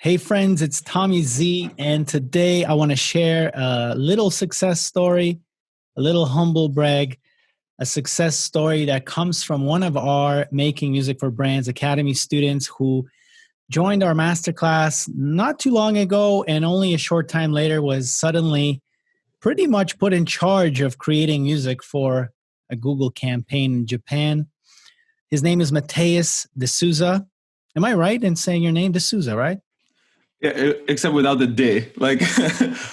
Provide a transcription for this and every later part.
Hey friends, it's Tommy Zee, and today I want to share a little success story, a little humble brag, a success story that comes from one of our Making Music for Brands Academy students who joined our masterclass not too long ago and only a short time later was suddenly pretty much put in charge of creating music for a Google campaign in Japan. His name is Matheus Souza. Am I right in saying your name, Souza, right? Yeah, except without the "de," like,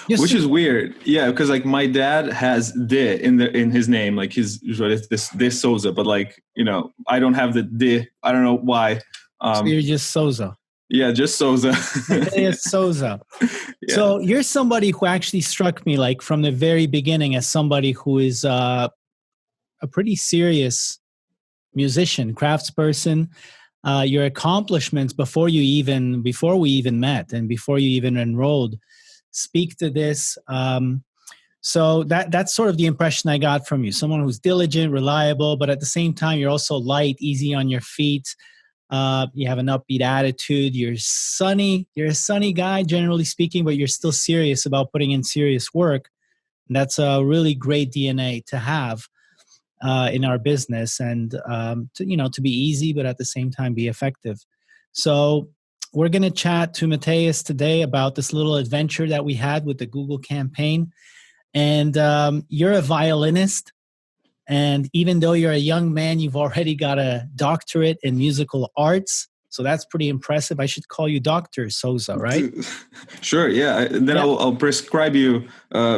which is weird. Yeah, because like my dad has "de" in his name, like his this Souza, but like I don't have the "de." I don't know why. So you're just Souza. Yeah, just Souza. Matheus Souza. Yeah. So you're somebody who actually struck me like from the very beginning as somebody who is a pretty serious musician, craftsperson. Your accomplishments before we even met and before you even enrolled speak to this. So that's sort of the impression I got from you. Someone who's diligent, reliable, but at the same time, you're also light, easy on your feet. You have an upbeat attitude. You're a sunny guy, generally speaking, but you're still serious about putting in serious work. And that's a really great DNA to have in our business, and to be easy, but at the same time be effective. So we're going to chat to Matheus today about this little adventure that we had with the Google campaign. And you're a violinist. And even though you're a young man, you've already got a doctorate in musical arts. So that's pretty impressive. I should call you Dr. Souza, right? Sure, yeah. Then yeah. I'll prescribe you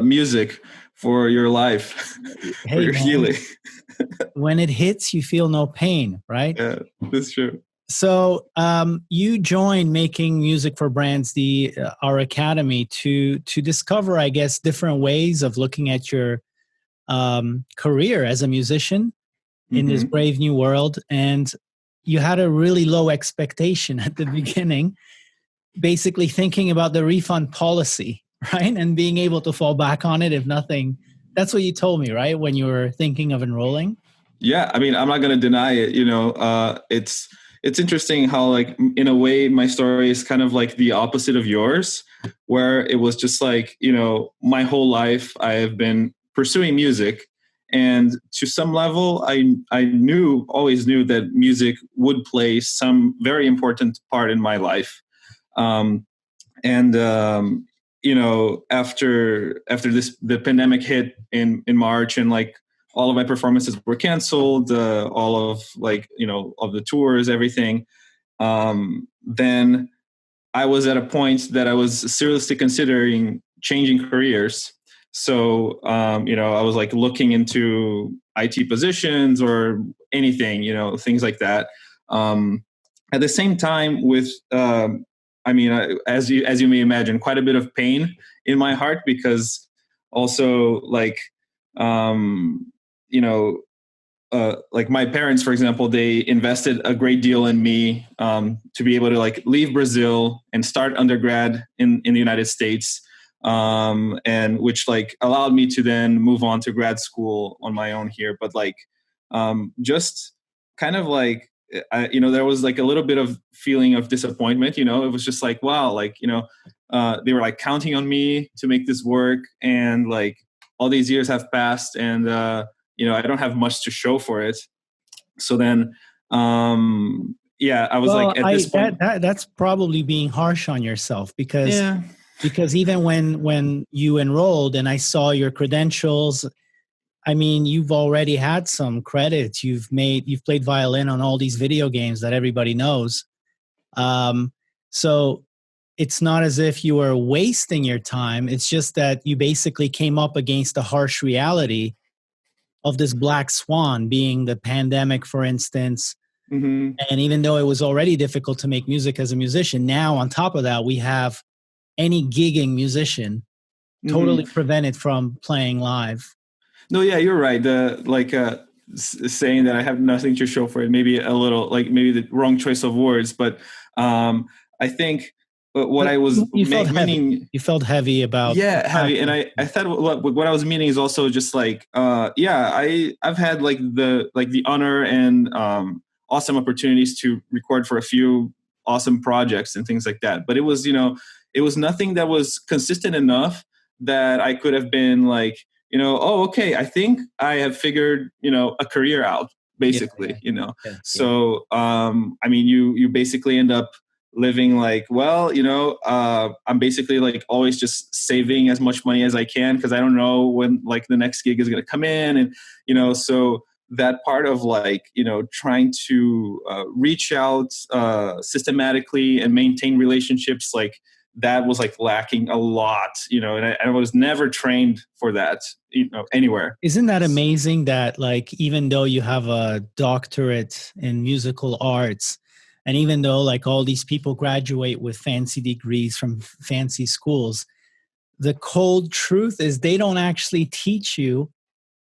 music for your life, for your healing. When it hits, you feel no pain, right? Yeah, that's true. So you joined Making Music for Brands, our academy, to discover, I guess, different ways of looking at your career as a musician in this brave new world. And you had a really low expectation at the beginning, basically thinking about the refund policy, right? And being able to fall back on it if nothing. That's what you told me, right? When you were thinking of enrolling? Yeah, I mean, I'm not going to deny it. It's interesting how, like, in a way, my story is kind of like the opposite of yours, where it was just like, my whole life I have been pursuing music. And to some level, I always knew that music would play some very important part in my life. After the pandemic hit in March, and like all of my performances were canceled, all of of the tours, everything. Then I was at a point that I was seriously considering changing careers. So, I was like looking into IT positions or anything, things like that. At the same time, with as you may imagine, quite a bit of pain in my heart, because also like like my parents, for example, they invested a great deal in me to be able to like leave Brazil and start undergrad in the United States, and which like allowed me to then move on to grad school on my own here. But like just kind of like there was like a little bit of feeling of disappointment. It was just like, wow, like they were like counting on me to make this work, and like all these years have passed, and I don't have much to show for it. So then, I was like, at this point, that's probably being harsh on yourself, because even when you enrolled and I saw your credentials, I mean, you've already had some credits. You've played violin on all these video games that everybody knows. So it's not as if you were wasting your time. It's just that you basically came up against a harsh reality of this black swan being the pandemic, for instance. And even though it was already difficult to make music as a musician, now on top of that, we have any gigging musician totally prevented from playing live. No, yeah, you're right. Saying that I have nothing to show for it, maybe a little, like maybe the wrong choice of words, but I think what I was meaning, you felt heavy about heavy, and I thought what I was meaning is also just like I've had like the honor and awesome opportunities to record for a few awesome projects and things like that. But it was, it was nothing that was consistent enough that I could have been like, oh, okay, I think I have figured, a career out, basically, Yeah. So, I mean, you basically end up living like, well, I'm basically like always just saving as much money as I can because I don't know when like the next gig is going to come in. And, so that part of like, trying to reach out systematically and maintain relationships, like that was like lacking a lot, and I was never trained for that, anywhere. Isn't that amazing that like, even though you have a doctorate in musical arts, and even though like all these people graduate with fancy degrees from fancy schools, the cold truth is they don't actually teach you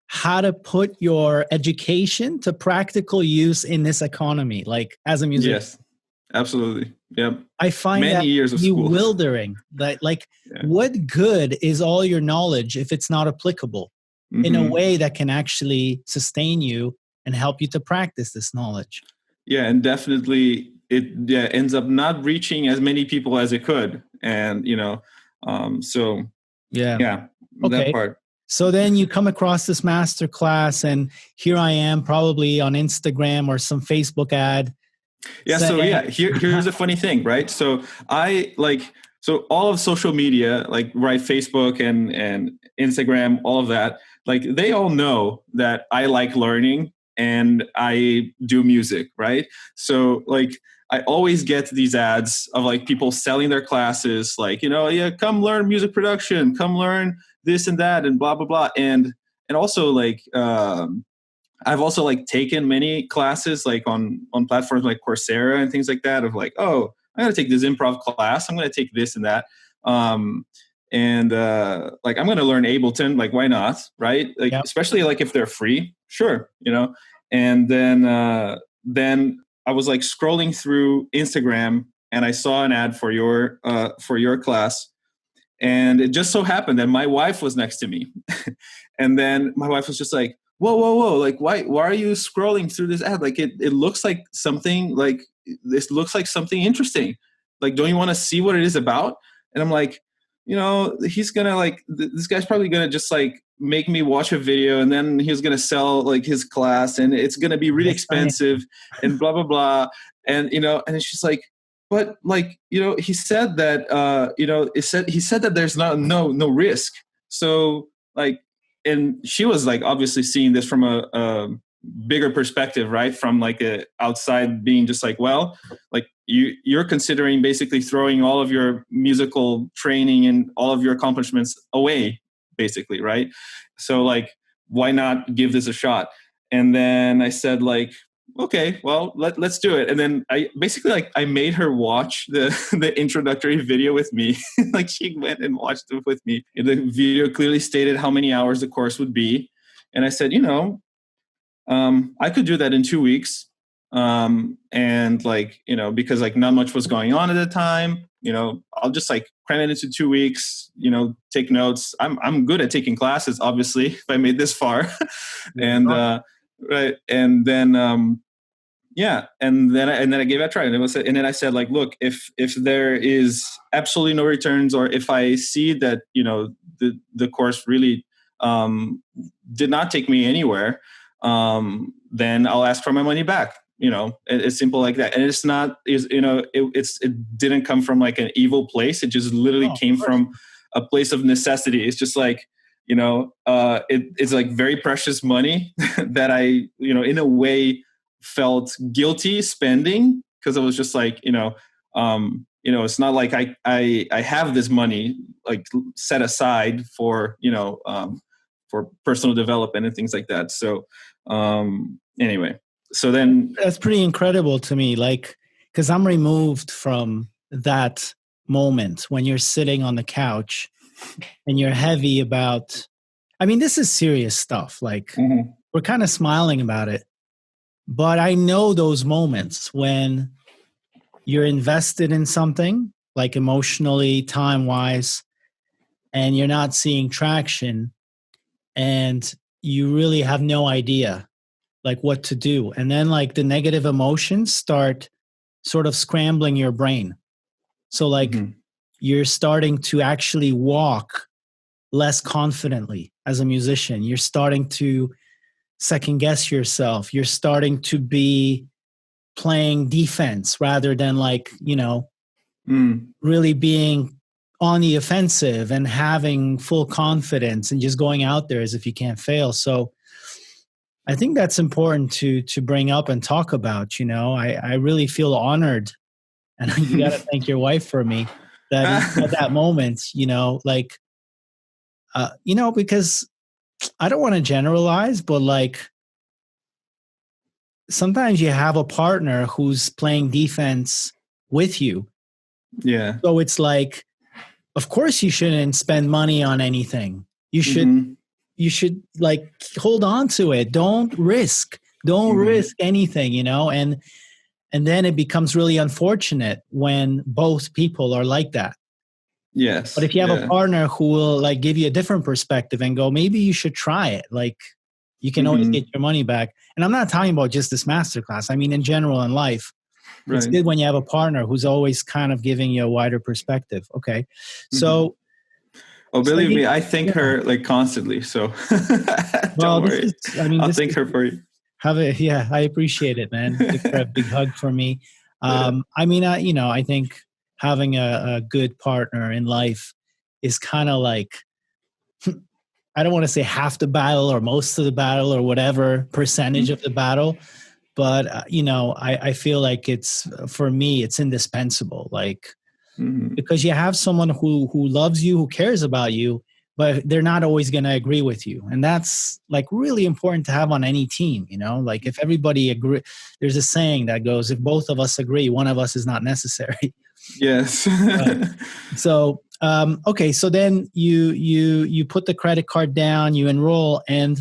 how to put your education to practical use in this economy, like as a musician. Yes, absolutely. Yep. I find many that years of school. bewildering. That like, what good is all your knowledge if it's not applicable in a way that can actually sustain you and help you to practice this knowledge? Yeah, and definitely it ends up not reaching as many people as it could. And, so Okay. that part. So then you come across this masterclass, and here I am probably on Instagram or some Facebook ad. Yeah. So here's a funny thing, right? So all of social media, like right, Facebook and Instagram, all of that, like they all know that I like learning and I do music, right? So like I always get these ads of like people selling their classes, like, come learn music production, come learn this and that and blah, blah, blah. And also like, I've also like taken many classes like on platforms like Coursera and things like that of like, oh, I'm going to take this improv class. I'm going to take this and that. Like, I'm going to learn Ableton. Like, why not? Right. Like, especially like if they're free, sure. And then I was like scrolling through Instagram and I saw an ad for your class. And it just so happened that my wife was next to me. And then my wife was just like, whoa, like, why are you scrolling through this ad? Like, it looks like something like, this looks like something interesting. Like, don't you want to see what it is about? And I'm like, he's going to like, this guy's probably going to just like make me watch a video and then he's going to sell like his class and it's going to be really expensive and blah, blah, blah. And, and it's just like, but like, he said that, he said that there's no risk. So like, and she was like obviously seeing this from a bigger perspective, right? From like a outside being just like, well, like you're considering basically throwing all of your musical training and all of your accomplishments away, basically, right? So like, why not give this a shot? And then I said like, okay, well, let's do it. And then I basically like I made her watch the introductory video with me. Like she went and watched it with me. The video clearly stated how many hours the course would be. And I said, I could do that in 2 weeks. And like, because like not much was going on at the time, I'll just like cram it into 2 weeks, take notes. I'm good at taking classes, obviously, if I made this far. And, right. And then, and then I gave it a try, and then I said like, look, if there is absolutely no returns, or if I see that the course really did not take me anywhere, then I'll ask for my money back. It's simple like that. And it's not it didn't come from like an evil place. It just literally came from a place of necessity. It's just like, it's like very precious money that I, in a way felt guilty spending, because I was just like, it's not like I have this money like set aside for, for personal development and things like that. So, anyway, so then that's pretty incredible to me. Like, cause I'm removed from that moment when you're sitting on the couch and you're heavy about, I mean, this is serious stuff. Like we're kind of smiling about it, but I know those moments when you're invested in something, like emotionally, time-wise, and you're not seeing traction, and you really have no idea like what to do. And then like the negative emotions start sort of scrambling your brain. So like you're starting to actually walk less confidently as a musician. You're starting to second guess yourself. You're starting to be playing defense rather than like, really being on the offensive and having full confidence and just going out there as if you can't fail. So I think that's important to bring up and talk about. I really feel honored, and you got to thank your wife for me that at that moment, because I don't want to generalize, but like sometimes you have a partner who's playing defense with you. Yeah. So it's like, of course you shouldn't spend money on anything. You should like hold on to it. Don't risk anything, and then it becomes really unfortunate when both people are like that. Yes. But if you have a partner who will like give you a different perspective and go, maybe you should try it. Like you can always get your money back. And I'm not talking about just this masterclass. I mean, in general in life, it's good when you have a partner who's always kind of giving you a wider perspective. Okay. So, believe me, I thank her like constantly. So don't worry. I'll thank her for you. I appreciate it, man. Give her a big hug for me. I think having a good partner in life is kind of like, I don't want to say half the battle or most of the battle or whatever percentage of the battle, but I feel like for me, it's indispensable. Like, because you have someone who loves you, who cares about you, but they're not always going to agree with you. And that's like really important to have on any team, like if everybody agree, there's a saying that goes, if both of us agree, one of us is not necessary. Yes. Okay. So then you put the credit card down, you enroll, and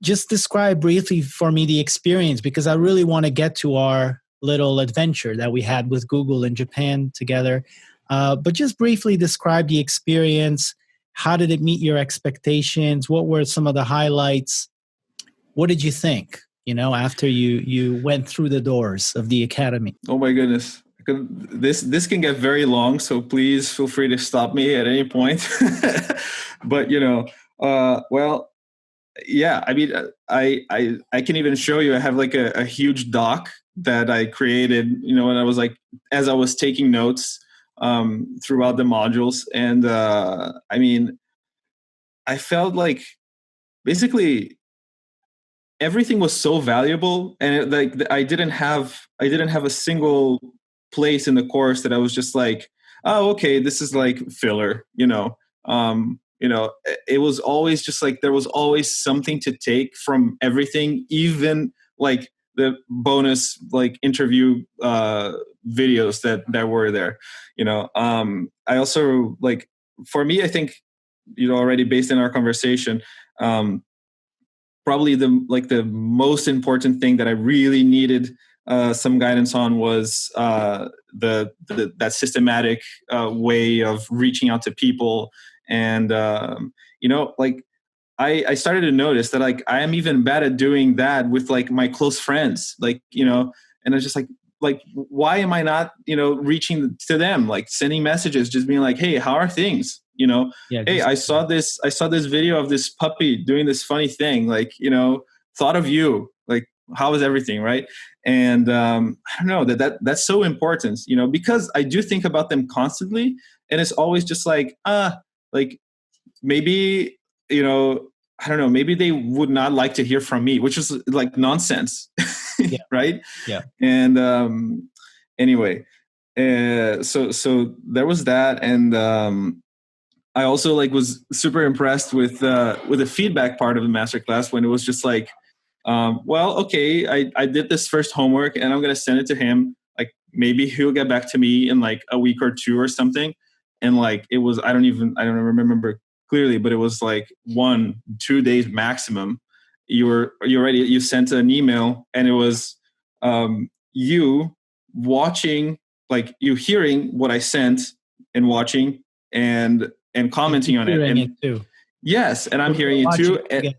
just describe briefly for me the experience, because I really want to get to our little adventure that we had with Google in Japan together. But just briefly describe the experience. How did it meet your expectations? What were some of the highlights? What did you think, after you went through the doors of the academy? Oh my goodness. This can get very long, so please feel free to stop me at any point. But yeah, I mean, I can even show you. I have like a huge doc that I created, when I was like, as I was taking notes throughout the modules. And I felt like basically everything was so valuable, and I didn't have a single place in the course that I was just like, oh, okay, this is like filler, it was always just like there was always something to take from everything, even like the bonus like interview videos that were there. I also like, for me, I think already based in our conversation, probably the most important thing that I really needed some guidance on was that systematic way of reaching out to people. And like I started to notice that like I am even bad at doing that with like my close friends, like and I was just like why am I not reaching to them, like sending messages, just being like, hey, how are things? Hey, I saw this video of this puppy doing this funny thing, like thought of you, like how is everything, right? And I don't know, that's so important, because I do think about them constantly, and it's always just like like maybe I don't know, maybe they would not like to hear from me, which is like nonsense. Yeah. Right? Yeah. And anyway, so there was that. And I also like was super impressed with the feedback part of the masterclass, when it was just like, well, okay, I did this first homework and I'm going to send it to him. Like maybe he'll get back to me in like a week or two or something. And like, it was, I don't remember clearly, but it was like 1-2 days maximum. You sent an email, and it was you watching, like you hearing what I sent and watching and commenting on it. And it too. Yes, and I'm hearing it too. And,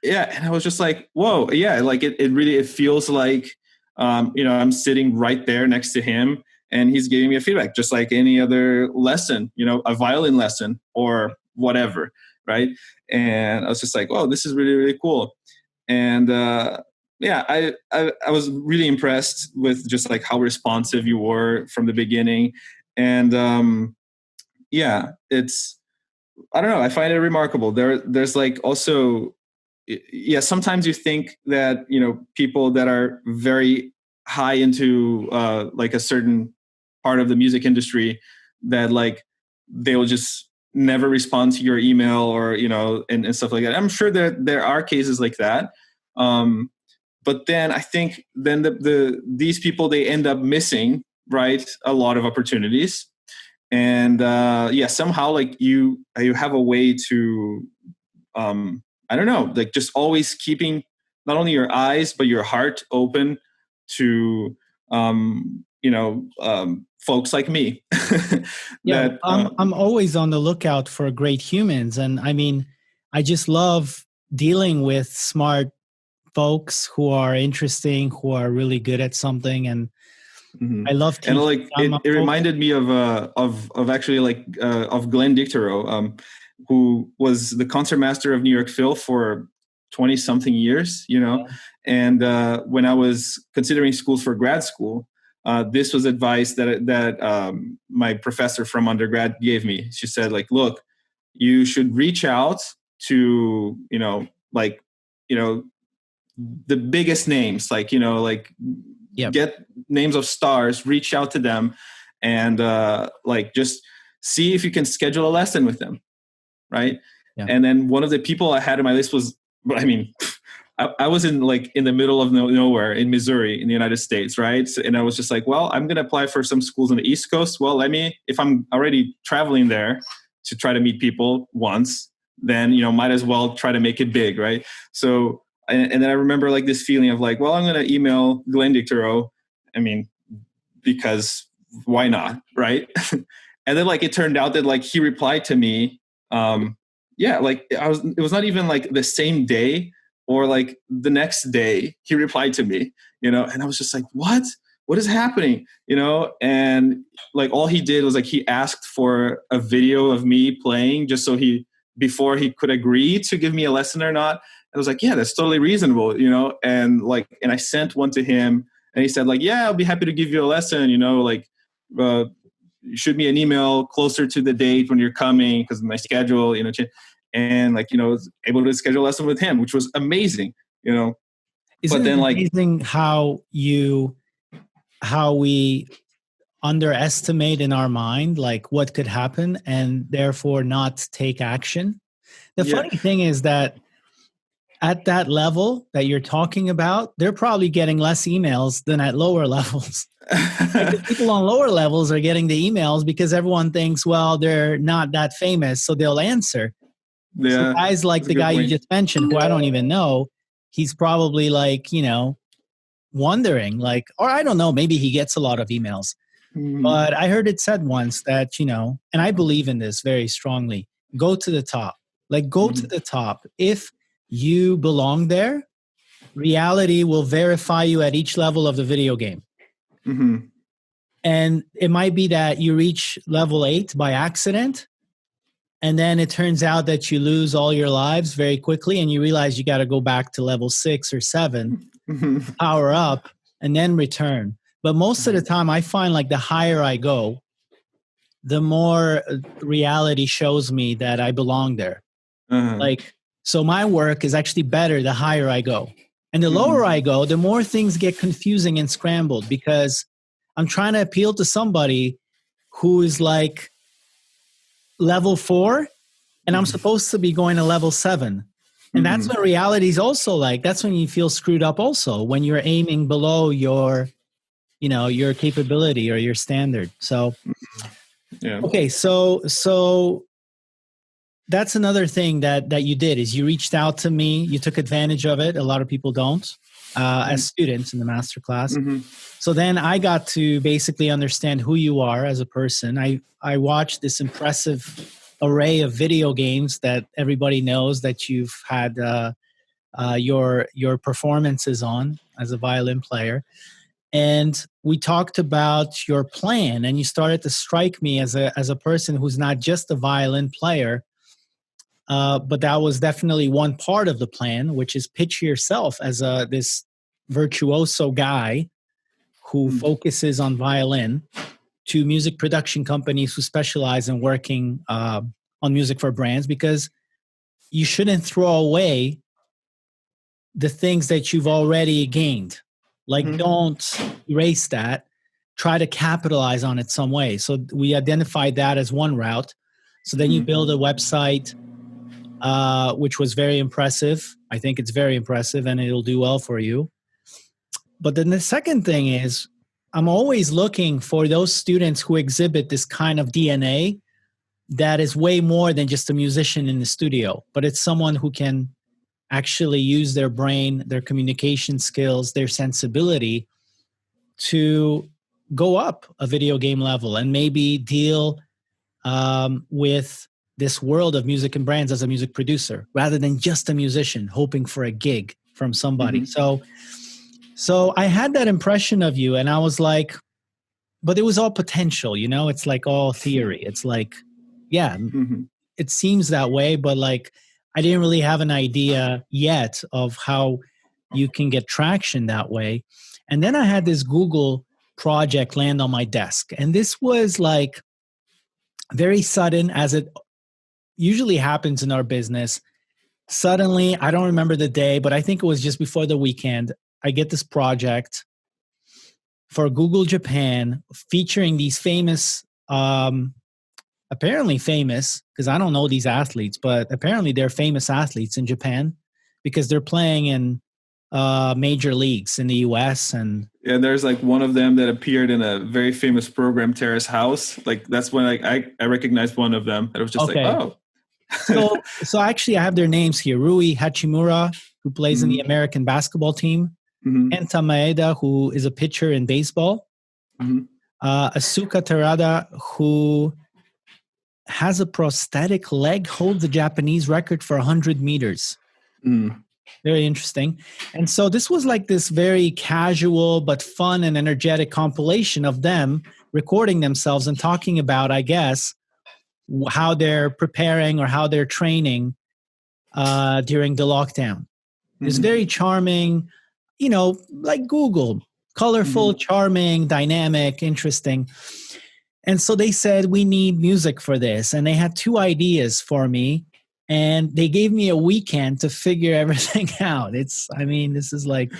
yeah, and I was just like, whoa, yeah, like it really, it feels like I'm sitting right there next to him, and he's giving me a feedback, just like any other lesson, a violin lesson or whatever, right? And I was just like, "Whoa, this is really, really cool." And I was really impressed with just like how responsive you were from the beginning. And it's, I don't know, I find it remarkable. There's like also, sometimes you think that, people that are very high into like a certain part of the music industry, that like they will just never respond to your email or, and stuff like that. I'm sure that there are cases like that. But then I think then these people, they end up missing, right, a lot of opportunities. And somehow like you have a way to, I don't know, like just always keeping not only your eyes, but your heart open to, folks like me. I'm always on the lookout for great humans. And I mean, I just love dealing with smart folks who are interesting, who are really good at something. And I love teaching. And like it reminded me of actually like of Glenn Dictorow, who was the concertmaster of New York Phil for 20 something years, and when I was considering schools for grad school, this was advice that my professor from undergrad gave me. She said, like, look, you should reach out to, the biggest names, like, get names of stars, reach out to them, and just see if you can schedule a lesson with them. Right. Yeah. And then one of the people I had in my list was, I was in the middle of nowhere in Missouri in the United States. Right. And I was just like, well, I'm going to apply for some schools on the East Coast. Well, if I'm already traveling there to try to meet people once, then, might as well try to make it big. Right. So, and then I remember like this feeling of like, well, I'm going to email Glenn Dictorow. Because why not? Right. And then like, it turned out that like he replied to me. It was not even like the same day or like the next day he replied to me, and I was just like, what is happening? And like, all he did was like, he asked for a video of me playing just so before he could agree to give me a lesson or not. I was like, yeah, that's totally reasonable, and I sent one to him, and he said like, yeah, I'll be happy to give you a lesson, shoot me an email closer to the date when you're coming, because my schedule, and was able to schedule a lesson with him, which was amazing, Isn't it amazing how we underestimate in our mind like what could happen and therefore not take action? The funny thing is that at that level that you're talking about, they're probably getting less emails than at lower levels. Like, people on lower levels are getting the emails because everyone thinks, well, they're not that famous, so they'll answer. Yeah, so guys like the guy you just mentioned, who I don't even know, he's probably like, wondering like, or I don't know, maybe he gets a lot of emails. Mm-hmm. But I heard it said once that, and I believe in this very strongly, go to the top. Like, go to the top. If you belong there, reality will verify you at each level of the video game. Mm-hmm. And it might be that you reach level 8 by accident, and then it turns out that you lose all your lives very quickly, and you realize you got to go back to level 6 or 7, power up, and then return. But most of the time, I find like the higher I go, the more reality shows me that I belong there. So my work is actually better the higher I go. And the lower I go, the more things get confusing and scrambled, because I'm trying to appeal to somebody who is like level 4, and I'm supposed to be going to level 7. And that's when reality is also like, that's when you feel screwed up also, when you're aiming below your capability or your standard. So, okay. So that's another thing that you did, is you reached out to me. You took advantage of it. A lot of people don't, as students in the masterclass. So then I got to basically understand who you are as a person. I watched this impressive array of video games that everybody knows that you've had your performances on as a violin player. And we talked about your plan, and you started to strike me as a person who's not just a violin player, but that was definitely one part of the plan, which is pitch yourself as this virtuoso guy who focuses on violin to music production companies who specialize in working on music for brands, because you shouldn't throw away the things that you've already gained. Like, don't erase that. Try to capitalize on it some way. So we identified that as one route. So then you build a website, which was very impressive. I think it's very impressive, and it'll do well for you. But then the second thing is, I'm always looking for those students who exhibit this kind of DNA that is way more than just a musician in the studio, but it's someone who can actually use their brain, their communication skills, their sensibility to go up a video game level and maybe deal with this world of music and brands as a music producer, rather than just a musician hoping for a gig from somebody. So I had that impression of you, and I was like, but it was all potential, you know? It's like all theory. It's like, yeah, it seems that way, but like, I didn't really have an idea yet of how you can get traction that way. And then I had this Google project land on my desk. And this was like very sudden, as it usually happens in our business. Suddenly, I don't remember the day, but I think it was just before the weekend, I get this project for Google Japan featuring these famous, apparently famous, because I don't know these athletes, but apparently they're famous athletes in Japan because they're playing in major leagues in the US. And there's like one of them that appeared in a very famous program, Terrace House. Like that's when I recognized one of them. It was just like, oh. so actually I have their names here. Rui Hachimura, who plays in the American basketball team. Kenta Maeda, who is a pitcher in baseball. Asuka Terada, who has a prosthetic leg, holds the Japanese record for 100 meters. Very interesting. And so this was like this very casual but fun and energetic compilation of them recording themselves and talking about, I guess, how they're preparing or how they're training during the lockdown. It's very charming, you know, like Google, colorful, charming, dynamic, interesting. And so they said, we need music for this. And they had two ideas for me. And they gave me a weekend to figure everything out. This is like,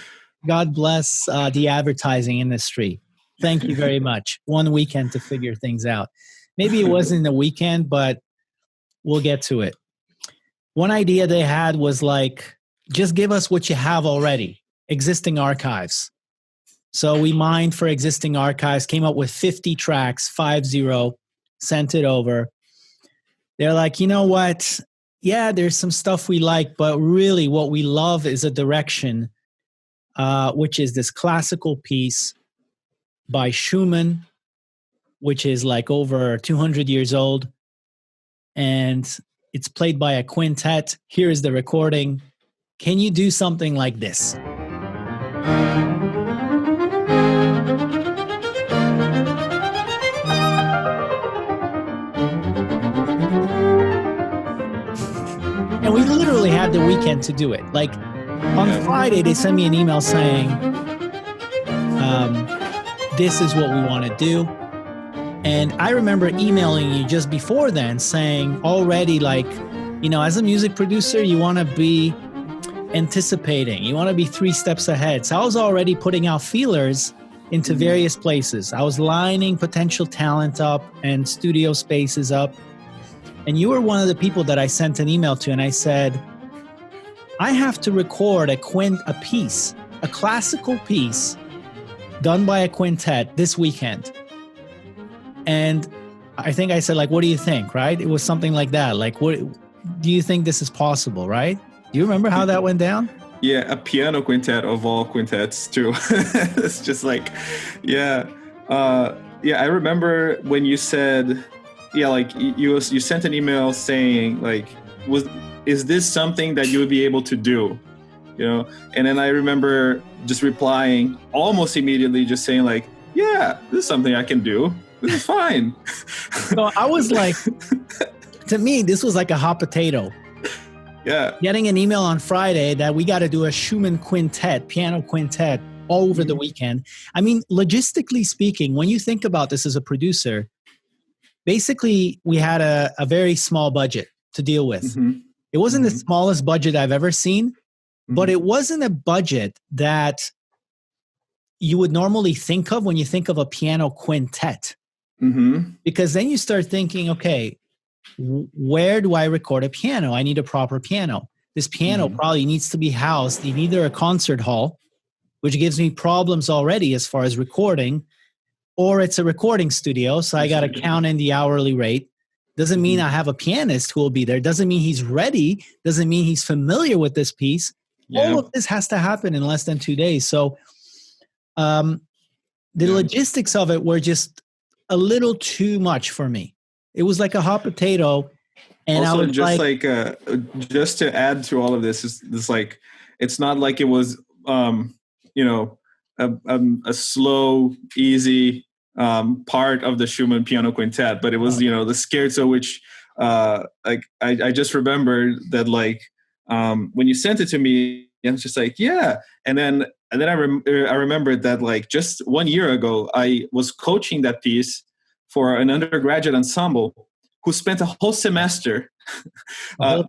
God bless the advertising industry. Thank you very much. One weekend to figure things out. Maybe it wasn't a weekend, but we'll get to it. One idea they had was like, just give us what you have already, existing archives. So we mined for existing archives, came up with 50 tracks, 50, sent it over. They're like, you know what? Yeah, there's some stuff we like, but really what we love is a direction, which is this classical piece by Schumann, which is like over 200 years old. And it's played by a quintet. Here is the recording. Can you do something like this? And we literally had the weekend to do it. Like on Friday, they sent me an email saying, this is what we want to do. And I remember emailing you just before then saying already, like, you know, as a music producer, you want to be anticipating. You want to be 3 steps ahead. So I was already putting out feelers into various places. I was lining potential talent up and studio spaces up. And you were one of the people that I sent an email to, and I said, I have to record a piece, a classical piece done by a quintet this weekend. And I think I said, like, what do you think, right? It was something like that. Like, what do you think this is possible, right? Do you remember how that went down? Yeah, a piano quintet of all quintets too. It's just like, I remember when you said, like you sent an email saying, like, is this something that you would be able to do? you know. And then I remember just replying almost immediately, just saying like, yeah, this is something I can do. This is fine. So I was like, to me, this was like a hot potato. Yeah. Getting an email on Friday that we got to do a Schumann quintet, piano quintet all over the weekend. I mean, logistically speaking, when you think about this as a producer, basically we had a very small budget to deal with. It wasn't the smallest budget I've ever seen, but it wasn't a budget that you would normally think of when you think of a piano quintet. Because then you start thinking, okay, where do I record a piano? I need a proper piano. This piano probably needs to be housed in either a concert hall, which gives me problems already as far as recording, or it's a recording studio, so I got to count in the hourly rate. Doesn't mean I have a pianist who will be there. Doesn't mean he's ready. Doesn't mean he's familiar with this piece. All of this has to happen in less than 2 days. So the logistics of it were just a little too much for me. It was like a hot potato. And also, I was just to add to all of this, is this like, it's not like it was, you know, a slow, easy part of the Schumann Piano Quintet, but it was, you know, the scherzo, which like I just remembered that like when you sent it to me, I was just like, yeah. And then I remembered that like just 1 year ago, I was coaching that piece for an undergraduate ensemble who spent a whole semester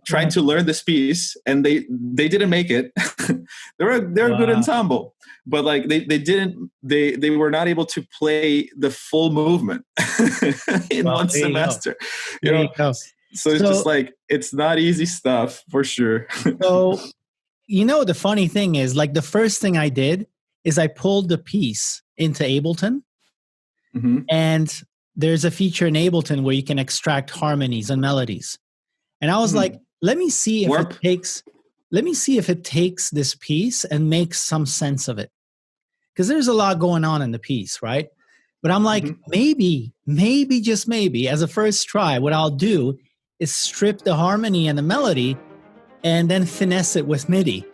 trying to learn this piece, and they didn't make it. they're a good ensemble, but like they were not able to play the full movement in one semester. You know, so it's just like, it's not easy stuff for sure. So, you know, the funny thing is, like, the first thing I did is I pulled the piece into Ableton, and there's a feature in Ableton where you can extract harmonies and melodies. And I was like, let me see if it takes this piece and makes some sense of it. Because there's a lot going on in the piece, right? But I'm like, maybe, just maybe, as a first try, what I'll do is strip the harmony and the melody and then finesse it with MIDI.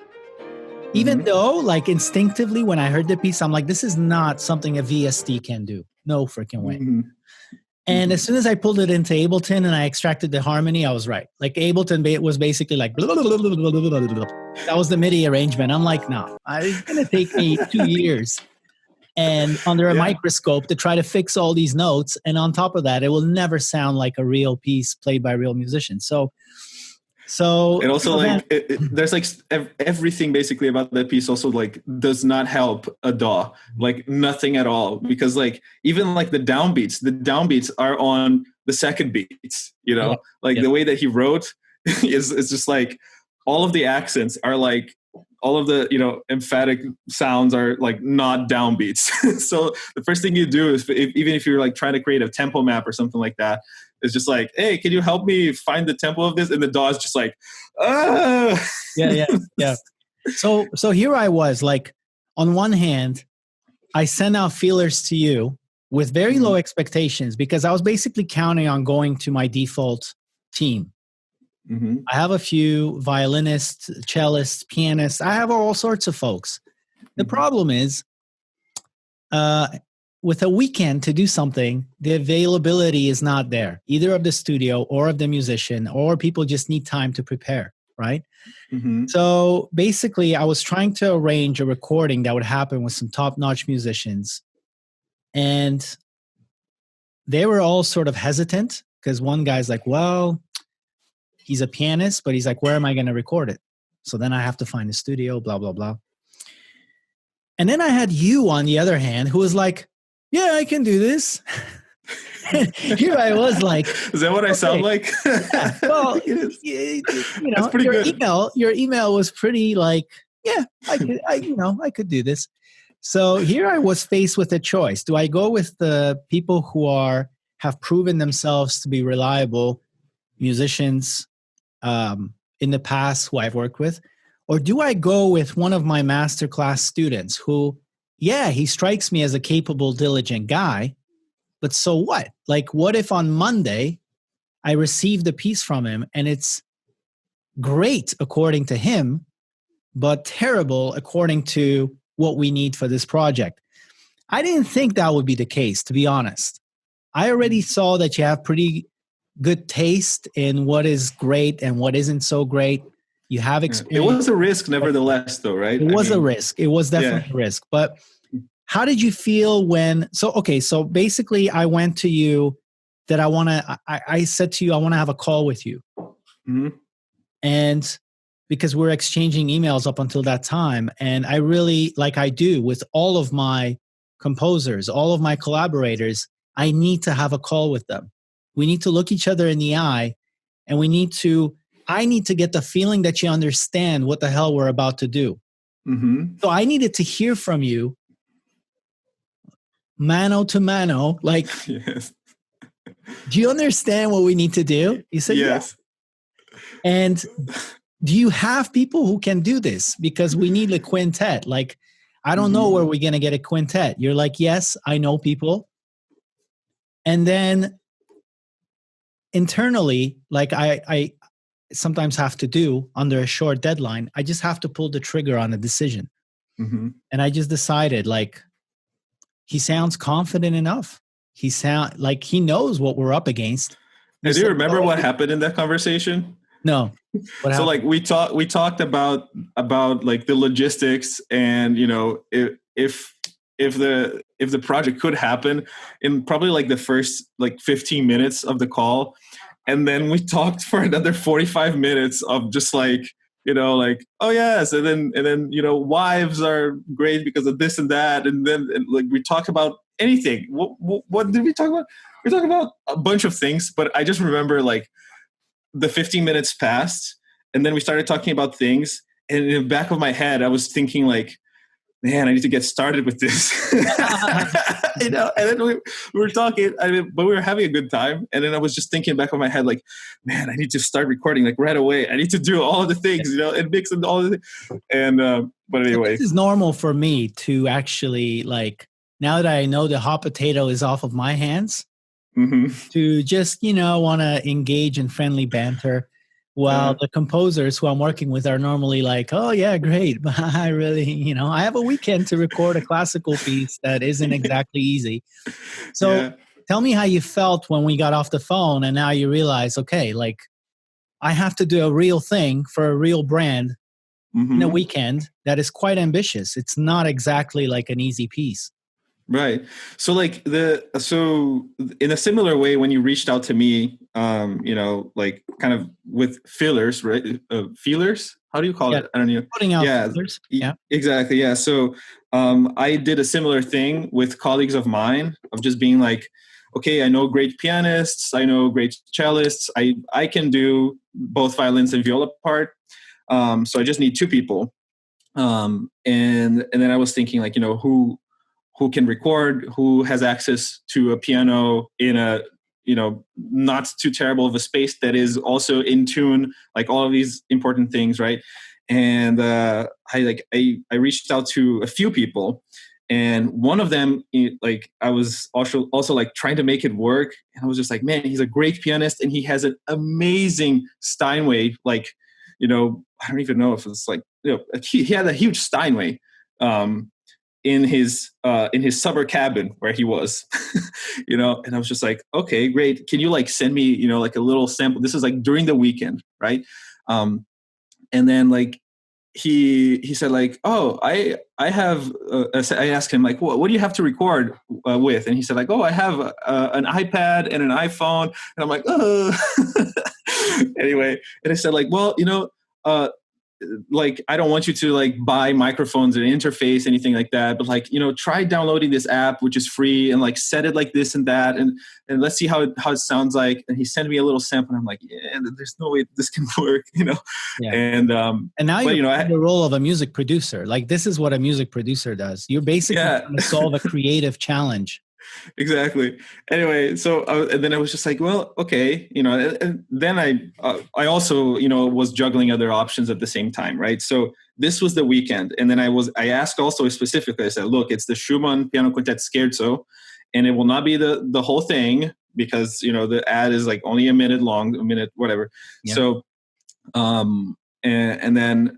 Even though, like, instinctively, when I heard the piece, I'm like, this is not something a VST can do. No freaking way. And as soon as I pulled it into Ableton and I extracted the harmony, I was right. Like, Ableton was basically like, blah, blah, blah, blah, blah, blah, blah, blah. That was the MIDI arrangement. I'm like, no, it's going to take me 2 years and under a microscope to try to fix all these notes. And on top of that, it will never sound like a real piece played by real musicians. So and also, like, there's like everything basically about that piece also like does not help a DAW, like nothing at all, because like even like the downbeats are on the second beats, you know, the way that he wrote is just like all of the accents are like, all of the, you know, emphatic sounds are like not downbeats. So the first thing you do is, even if you're like trying to create a tempo map or something like that, it's just like, hey, can you help me find the tempo of this? And the DAW is just like, ah. Yeah. So here I was, like, on one hand, I sent out feelers to you with very low expectations because I was basically counting on going to my default team. I have a few violinists, cellists, pianists. I have all sorts of folks. The problem is, with a weekend to do something, the availability is not there, either of the studio or of the musician, or people just need time to prepare, right? So basically, I was trying to arrange a recording that would happen with some top-notch musicians. And they were all sort of hesitant because one guy's like, well, he's a pianist, but he's like, where am I going to record it? So then I have to find a studio, blah, blah, blah. And then I had you, on the other hand, who was like, yeah, I can do this. Here I was like, is that what I sound like? Yeah, well, you know, your email was pretty like, yeah, I could do this. So here I was faced with a choice. Do I go with the people who have proven themselves to be reliable musicians in the past who I've worked with, or do I go with one of my masterclass students who, yeah, he strikes me as a capable, diligent guy, but so what? Like, what if on Monday I received a piece from him and it's great according to him, but terrible according to what we need for this project. I didn't think that would be the case, to be honest. I already saw that you have pretty good taste in what is great and what isn't so great. You have experience. It was a risk, nevertheless, though, right? It was a risk. It was definitely a risk. But how did you feel when? So basically, I went to you that I said to you, I want to have a call with you, and because we're exchanging emails up until that time, and I really, like I do with all of my composers, all of my collaborators, I need to have a call with them. We need to look each other in the eye, and I need to get the feeling that you understand what the hell we're about to do. So I needed to hear from you, mano to mano, like, yes. Do you understand what we need to do? You said yes. And do you have people who can do this? Because we need a quintet. Like, I don't know where we're going to get a quintet. You're like, yes, I know people. And then internally, like I sometimes have to do under a short deadline, I just have to pull the trigger on a decision. And I just decided, like, he sounds confident enough. He sound like he knows what we're up against. Do you remember what happened in that conversation? No. What happened? So like we talked about like the logistics, and if the project could happen in probably like the first like 15 minutes of the call, and then we talked for another 45 minutes of just like, like, oh yes, and then wives are great because of this and that, and then like we talked about anything. What did we talk about? We talked about a bunch of things, but I just remember like the 15 minutes passed, and then we started talking about things, and in the back of my head I was thinking like, man, I need to get started with this. And then we were talking, but we were having a good time. And then I was just thinking back of my head, like, man, I need to start recording like right away. I need to do all of the things, and mix and all the things. And, but anyway. So this is normal for me to actually, like, now that I know the hot potato is off of my hands, to just, want to engage in friendly banter. While the composers who I'm working with are normally like, oh yeah, great. But I really, I have a weekend to record a classical piece that isn't exactly easy. So tell me how you felt when we got off the phone and now you realize, okay, like I have to do a real thing for a real brand in a weekend that is quite ambitious. It's not exactly like an easy piece. Right. So like so in a similar way, when you reached out to me, like kind of with fillers, right? Feelers? How do you call it? I don't know. Putting out feelers. Yeah, exactly. Yeah. So I did a similar thing with colleagues of mine of just being like, okay, I know great pianists, I know great cellists. I can do both violins and viola part. So I just need two people. And then I was thinking like, who can record, who has access to a piano in a, not too terrible of a space that is also in tune, like all of these important things, right? And I reached out to a few people, and one of them, like I was also like trying to make it work, and I was just like, man, he's a great pianist, and he has an amazing Steinway, like, I don't even know if it's like, he had a huge Steinway, in his summer cabin where he was, and I was just like, okay, great. Can you like send me, like a little sample? This is like during the weekend, right? And then like he said like, oh, I have. I asked him like, what do you have to record with? And he said like, oh, I have an iPad and an iPhone. And I'm like, oh. Anyway, and I said like, well, like I don't want you to like buy microphones and interface anything like that, but like try downloading this app which is free and like set it like this and that, and let's see how it sounds like. And he sent me a little sample, and I'm like, yeah, there's no way this can work, And now you're in the role of a music producer. Like this is what a music producer does. You're basically trying to solve a creative challenge. Exactly. Anyway, so and then I was just like, well, okay, and then I also was juggling other options at the same time, right? So this was the weekend, and then I asked also specifically. I said, look, it's the Schumann Piano Quintet Scherzo, and it will not be the whole thing because the ad is like only a minute long, a minute whatever. Yeah. So and then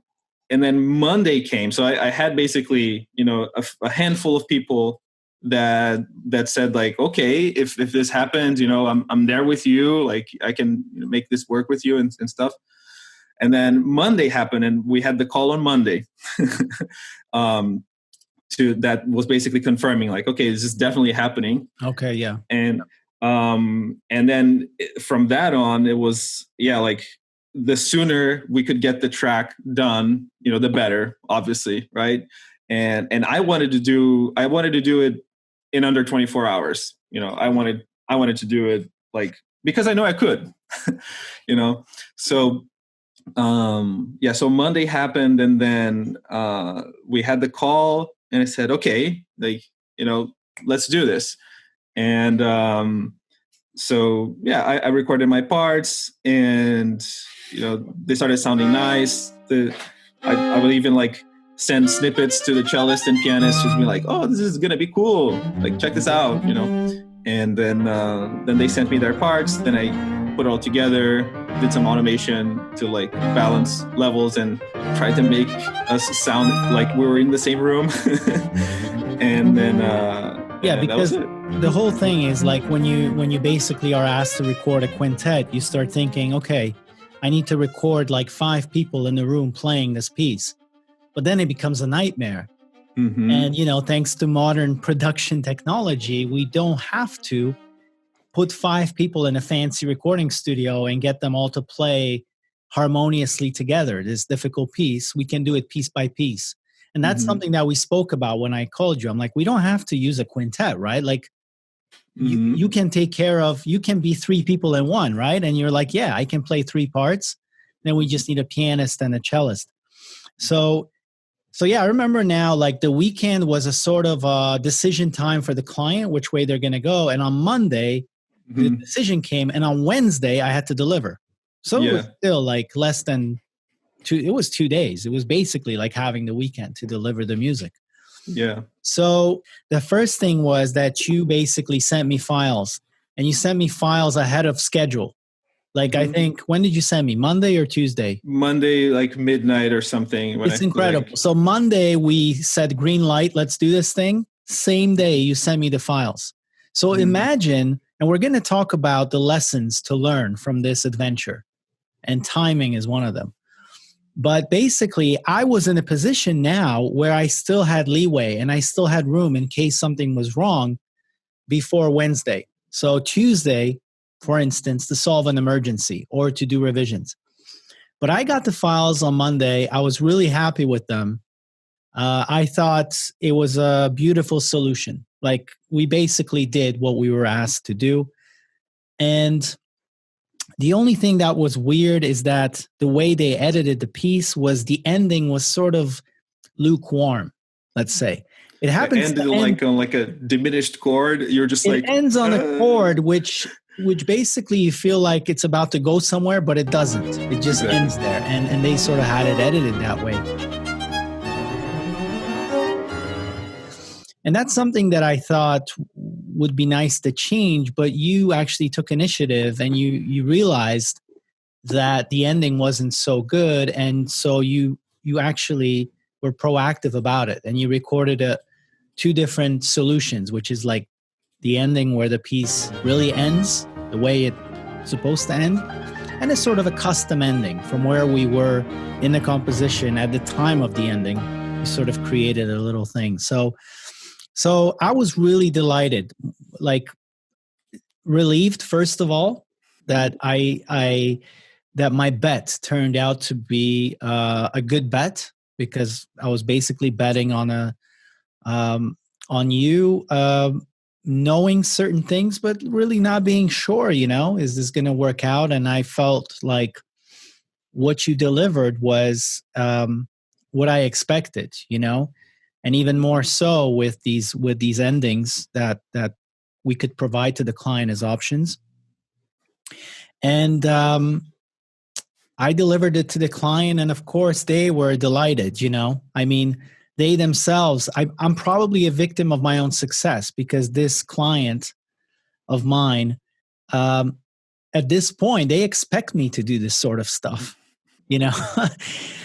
and then Monday came. So I had basically, a handful of people that said like, okay, if this happens, I'm there with you. Like I can make this work with you and stuff. And then Monday happened, and we had the call on Monday. That was basically confirming like, okay, this is definitely happening. Okay, yeah. And then from that on, it was, like the sooner we could get the track done, the better, obviously, right? And I wanted to do it in under 24 hours. I wanted to do it like, because I know I could, so so Monday happened, and then we had the call, and I said, okay, like, let's do this. And I recorded my parts, and they started sounding nice. I would even like send snippets to the cellist and pianist, just be like, oh, this is gonna be cool, like check this out, and then they sent me their parts. Then I put it all together, did some automation to like balance levels and try to make us sound like we were in the same room. And then because the whole thing is like when you basically are asked to record a quintet, you start thinking, okay, I need to record like 5 people in the room playing this piece. But then it becomes a nightmare. Mm-hmm. And thanks to modern production technology, we don't have to put 5 people in a fancy recording studio and get them all to play harmoniously together, this difficult piece. We can do it piece by piece. And that's something that we spoke about when I called you. I'm like, we don't have to use a quintet, right? Like you can take care of, you can be 3 people in one, right? And you're like, yeah, I can play 3 parts. Then we just need a pianist and a cellist. So yeah, I remember now, like the weekend was a sort of a decision time for the client, which way they're going to go. And on Monday, the decision came, and on Wednesday I had to deliver. So it was still like less than 2. It was 2 days. It was basically like having the weekend to deliver the music. Yeah. So the first thing was that you basically sent me files, and you sent me files ahead of schedule. Like I think, when did you send me? Monday or Tuesday? Monday, like midnight or something. It's incredible. So Monday we said green light, let's do this thing. Same day you sent me the files. So imagine, and we're going to talk about the lessons to learn from this adventure, and timing is one of them. But basically, I was in a position now where I still had leeway and I still had room in case something was wrong before Wednesday. So Tuesday, for instance, to solve an emergency or to do revisions. But I got the files on Monday. I was really happy with them. I thought it was a beautiful solution. Like we basically did what we were asked to do. And the only thing that was weird is that the way they edited the piece was the ending was sort of lukewarm, let's say. It happens to end on like a diminished chord. You're just it ends on a chord which basically you feel like it's about to go somewhere, but it doesn't. It just ends there. And they sort of had it edited that way. And that's something that I thought would be nice to change, but you actually took initiative and you realized that the ending wasn't so good. And so you actually were proactive about it, and you recorded 2 different solutions, which is like the ending where the piece really ends the way it's supposed to end, and it's sort of a custom ending from where we were in the composition at the time of the ending. We sort of created a little thing. So I was really delighted, like relieved, first of all, that that my bet turned out to be a good bet, because I was basically betting on you knowing certain things, but really not being sure, is this going to work out? And I felt like what you delivered was what I expected, and even more so with these endings that we could provide to the client as options. And I delivered it to the client, and of course they were delighted. I mean, they themselves, I'm probably a victim of my own success, because this client of mine, at this point, they expect me to do this sort of stuff. you know.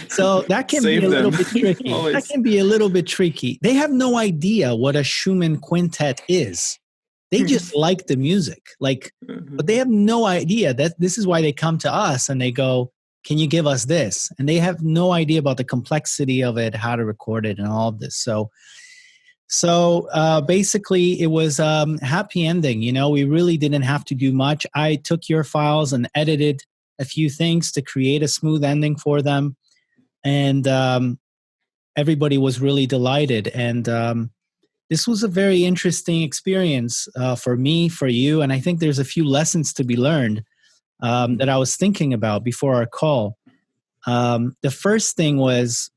So that can be Save a little them. bit tricky. Always. That can be a little bit tricky. They have no idea what a Schumann quintet is. They just like the music, like, but they have no idea that this is why they come to us and they go, can you give us this? And they have no idea about the complexity of it, how to record it and all of this. So basically it was happy ending. You know, we really didn't have to do much. I took your files and edited a few things to create a smooth ending for them. And everybody was really delighted. And this was a very interesting experience for me, for you. And I think there's a few lessons to be learned that I was thinking about before our call. The first thing was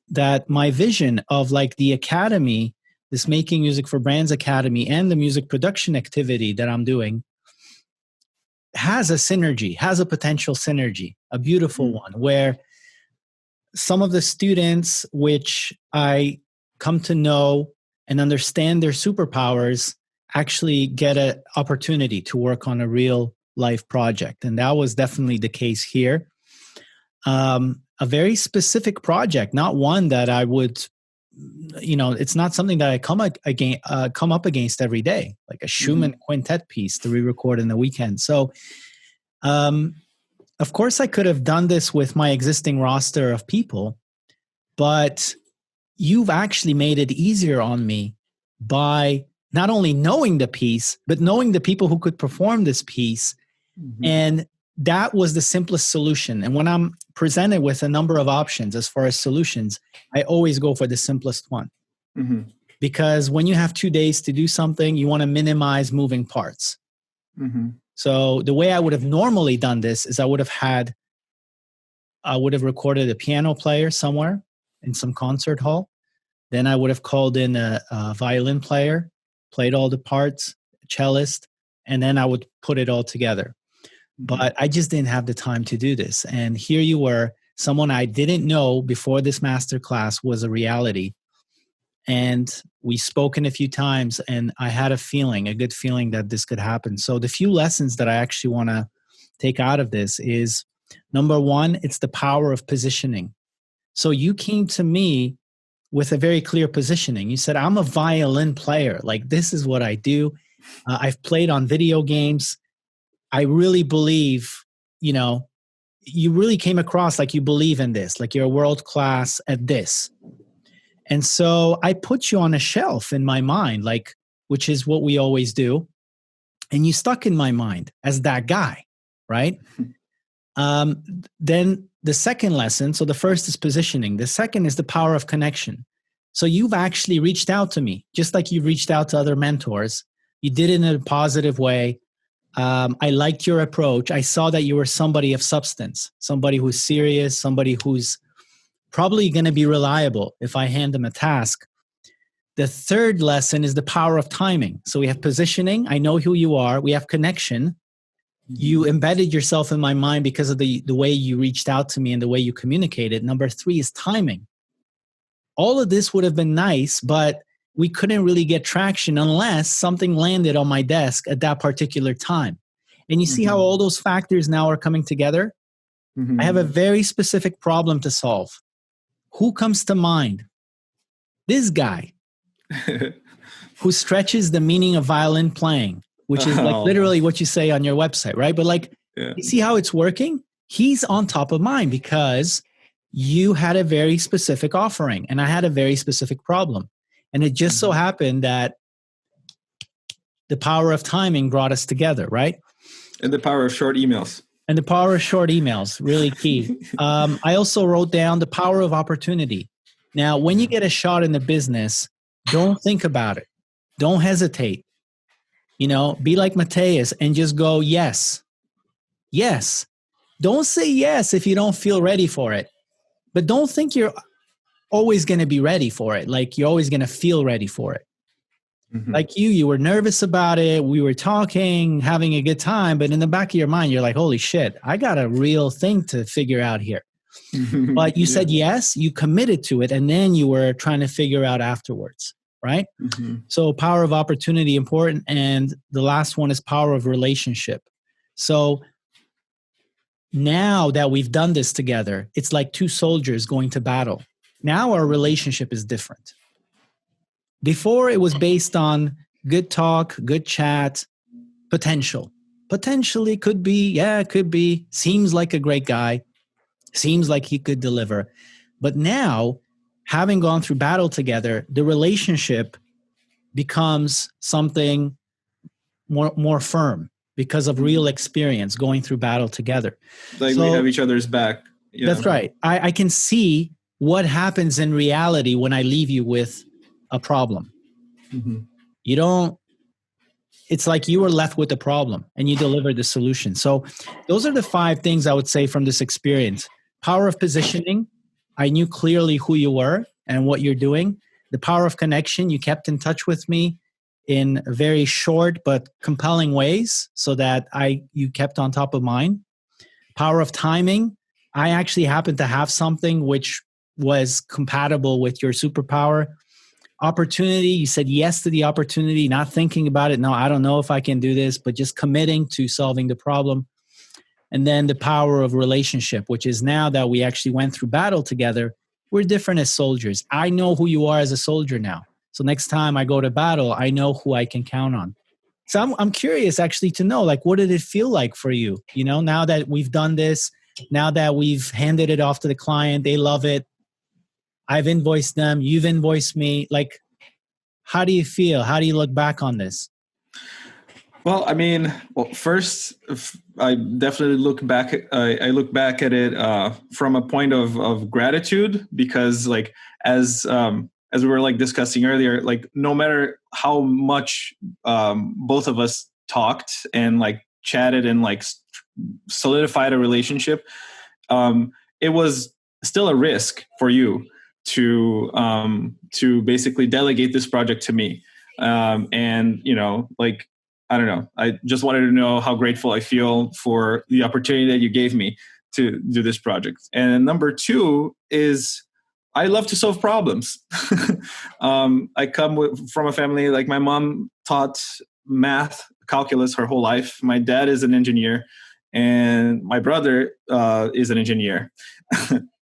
that my vision of like the academy, this Making Music for Brands Academy, and the music production activity that I'm doing has a synergy, has a potential synergy, a beautiful one, where some of the students, which I come to know and understand their superpowers, actually get an opportunity to work on a real life project. And that was definitely the case here. A very specific project, not one that I would, you know, it's not something that I come up against every day, like a Schumann quintet piece to re-record in the weekend. So, of course, I could have done this with my existing roster of people, but you've actually made it easier on me by not only knowing the piece, but knowing the people who could perform this piece. And that was the simplest solution. And when I'm presented with a number of options as far as solutions, I always go for the simplest one. Because when you have 2 days to do something, you want to minimize moving parts. So the way I would have normally done this is I would have recorded a piano player somewhere in some concert hall. Then I would have called in a violin player, played all the parts, a cellist, and then I would put it all together. But I just didn't have the time to do this. And here you were, someone I didn't know before this masterclass was a reality. And we've spoken a few times, and I had a good feeling that this could happen. So the few lessons that I actually want to take out of this is, number one, it's the power of positioning. So you came to me with a very clear positioning. You said, I'm a violin player. Like, this is what I do. I've played on video games. I really believe, you know, you really came across like you believe in this, like you're world class at this. And so I put you on a shelf in my mind, like, which is what we always do. And you stuck in my mind as that guy, right? Then the second lesson, so the first is positioning. The second is the power of connection. So you've actually reached out to me, just like you've reached out to other mentors. You did it in a positive way. I liked your approach. I saw that you were somebody of substance, somebody who's serious, somebody who's probably going to be reliable if I hand them a task. The third lesson is the power of timing. So we have positioning. I know who you are. We have connection. You embedded yourself in my mind because of the way you reached out to me and the way you communicated. Number three is timing. All of this would have been nice, but we couldn't really get traction unless something landed on my desk at that particular time. And you see how all those factors now are coming together? I have a very specific problem to solve. Who comes to mind? This guy who stretches the meaning of violin playing, which is like literally what you say on your website, right? But like, you see how it's working? He's on top of mine because you had a very specific offering and I had a very specific problem. And it just so happened that the power of timing brought us together, right? And the power of short emails. And the power of short emails, really key. I also wrote down the power of opportunity. Now, when you get a shot in the business, don't think about it. Don't hesitate. You know, be like Matheus and just go, yes. Yes. Don't say yes if you don't feel ready for it. But don't think you're always going to be ready for it. Like you're always going to feel ready for it. Like you were nervous about it. We were talking, having a good time. But in the back of your mind, you're like, holy shit, I got a real thing to figure out here. But you said yes, you committed to it. And then you were trying to figure out afterwards, right? So power of opportunity, important. And the last one is power of relationship. So now that we've done this together, it's like two soldiers going to battle. Now our relationship is different. Before, it was based on good talk, good chat, potential. Potentially could be, yeah, could be. Seems like a great guy. Seems like he could deliver. But now, having gone through battle together, the relationship becomes something more firm because of real experience going through battle together. Like we have each other's back. Yeah. That's right. I can see what happens in reality when I leave you with a problem. Mm-hmm. You don't, it's like you were left with the problem and you delivered the solution. So those are the 5 things I would say from this experience. Power of positioning. I knew clearly who you were and what you're doing. The power of connection. You kept in touch with me in very short but compelling ways so that you kept on top of mine. Power of timing. I actually happened to have something which was compatible with your superpower. Opportunity, you said yes to the opportunity, not thinking about it. No, I don't know if I can do this, but just committing to solving the problem. And then the power of relationship, which is now that we actually went through battle together, we're different as soldiers. I know who you are as a soldier now. So next time I go to battle, I know who I can count on. So I'm curious actually to know, like, what did it feel like for you? You know, now that we've done this, now that we've handed it off to the client, they love it. I've invoiced them. You've invoiced me. Like, how do you feel? How do you look back on this? Well, I mean, first, I definitely look back. I look back at it from a point of gratitude because, like, as we were like discussing earlier, like no matter how much both of us talked and like chatted and like solidified a relationship, it was still a risk for you to basically delegate this project to me. And you know, like, I don't know, I just wanted to know how grateful I feel for the opportunity that you gave me to do this project. And number 2 is I love to solve problems. I come from a family, like my mom taught math, calculus her whole life. My dad is an engineer and my brother is an engineer.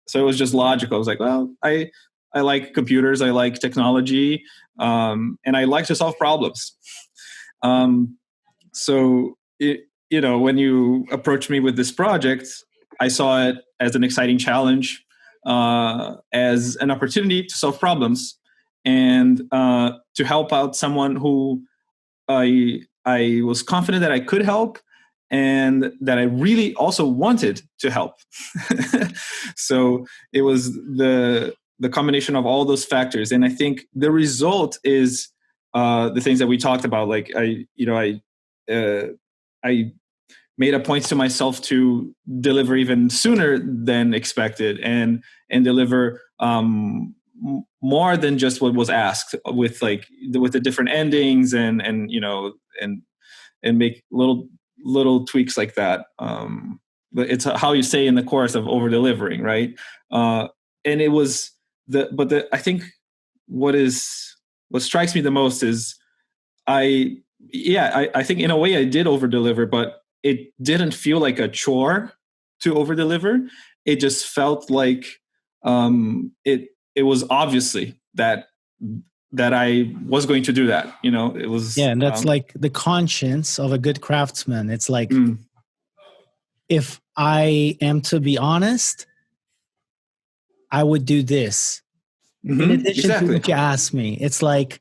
So it was just logical. I was like, well, I like computers, I like technology, and I like to solve problems. So you know, when you approached me with this project, I saw it as an exciting challenge, as an opportunity to solve problems and to help out someone who I was confident that I could help and that I really also wanted to help. So it was the combination of all those factors. And I think the result is the things that we talked about. Like I made a point to myself to deliver even sooner than expected and deliver more than just what was asked with the different endings and you know, and make little tweaks like that. But it's how you say in the chorus of over-delivering, right? And it was I think what strikes me the most is I think in a way I did over-deliver, but it didn't feel like a chore to over-deliver. It just felt like it was obviously that I was going to do that. You know, it was. Yeah, and that's like the conscience of a good craftsman. It's like, if I am to be honest, I would do this. In addition to what you asked me, it's like,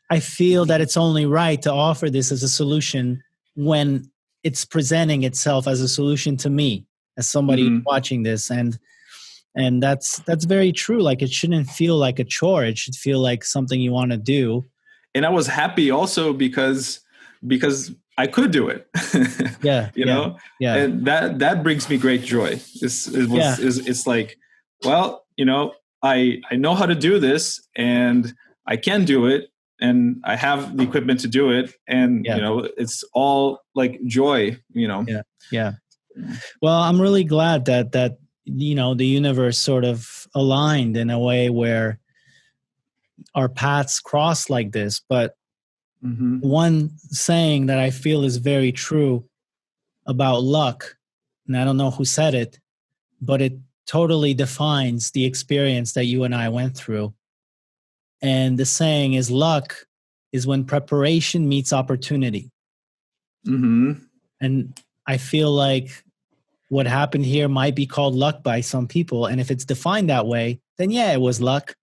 I feel that it's only right to offer this as a solution when it's presenting itself as a solution to me as somebody watching this. And that's very true. Like, it shouldn't feel like a chore. It should feel like something you want to do. And I was happy also because I could do it. You know? Yeah. And that brings me great joy. It's like, well, you know, I know how to do this and I can do it and I have the equipment to do it. And, you know, it's all like joy, you know? Yeah. Well, I'm really glad that, you know, the universe sort of aligned in a way where our paths cross like this. But one saying that I feel is very true about luck, and I don't know who said it, but it totally defines the experience that you and I went through. And the saying is, luck is when preparation meets opportunity. Mm-hmm. And I feel like what happened here might be called luck by some people. And if it's defined that way, then yeah, it was luck.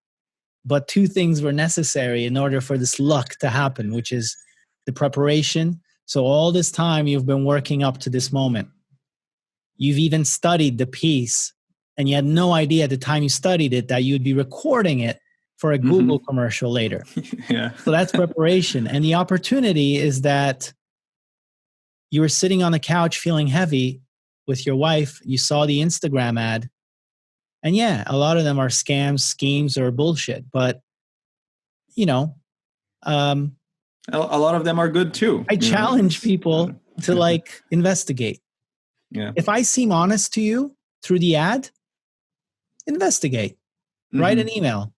But two things were necessary in order for this luck to happen, which is the preparation. So all this time you've been working up to this moment. You've even studied the piece, and you had no idea at the time you studied it that you'd be recording it for a Google commercial later. Yeah. So that's preparation. And the opportunity is that you were sitting on the couch feeling heavy with your wife. You saw the Instagram ad. And yeah, a lot of them are scams, schemes, or bullshit. But, you know, a lot of them are good too. I challenge people to like investigate. Yeah. If I seem honest to you through the ad, investigate. Write an email.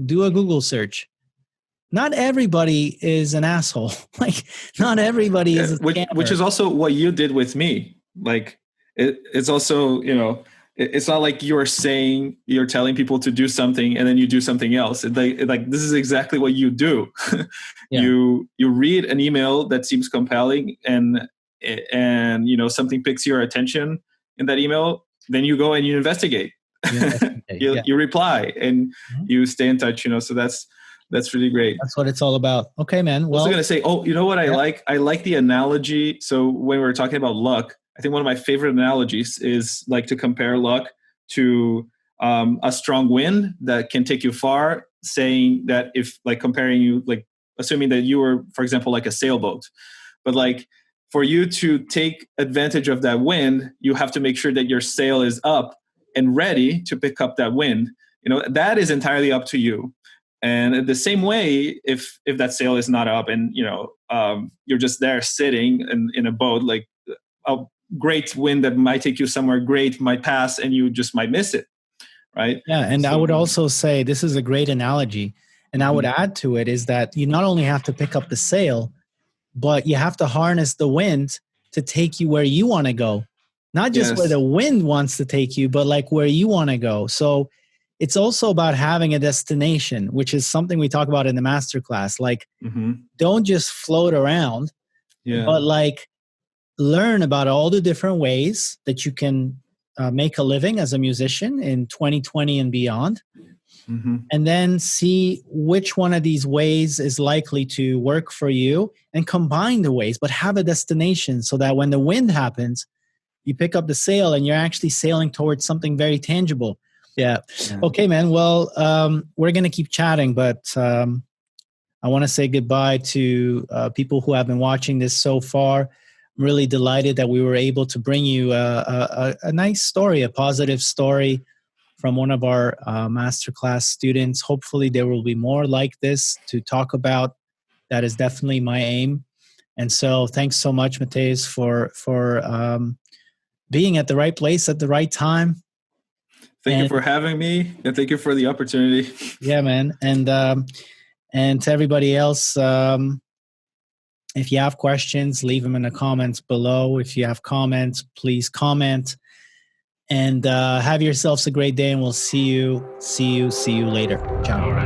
Do a Google search. Not everybody is an asshole. Like, not everybody is a scammer. Which is also what you did with me. Like, it's also, you know, it's not like you're telling people to do something and then you do something else. Like this is exactly what you do. Yeah. You read an email that seems compelling and you know, something picks your attention in that email. Then you go and you investigate. You reply and you stay in touch. You know, so that's really great. That's what it's all about. Okay, man. Well, I was going to say, you know what I like? I like the analogy. So when we were talking about luck, I think one of my favorite analogies is like to compare luck to a strong wind that can take you far, saying that if like comparing you, like assuming that you were, for example, like a sailboat, but like for you to take advantage of that wind, you have to make sure that your sail is up and ready to pick up that wind. You know, that is entirely up to you. And the same way, if that sail is not up and, you know, you're just there sitting in a boat, like a great wind that might take you somewhere great might pass and you just might miss it, right? Yeah, and I would also say this is a great analogy. And I would add to it is that you not only have to pick up the sail, but you have to harness the wind to take you where you want to go. Not just where the wind wants to take you, but like where you want to go. So it's also about having a destination, which is something we talk about in the masterclass. Like, don't just float around, but like learn about all the different ways that you can make a living as a musician in 2020 and beyond. And then see which one of these ways is likely to work for you and combine the ways, but have a destination so that when the wind happens, you pick up the sail and you're actually sailing towards something very tangible. Yeah. Okay, man. Well, we're going to keep chatting, but I want to say goodbye to people who have been watching this so far. I'm really delighted that we were able to bring you a nice story, a positive story from one of our masterclass students. Hopefully there will be more like this to talk about. That is definitely my aim. And so thanks so much, Matheus, for being at the right place at the right time. Thank you for having me, and thank you for the opportunity. Yeah, man. And to everybody else, if you have questions, leave them in the comments below. If you have comments, please comment. And have yourselves a great day, and we'll see you later. Ciao.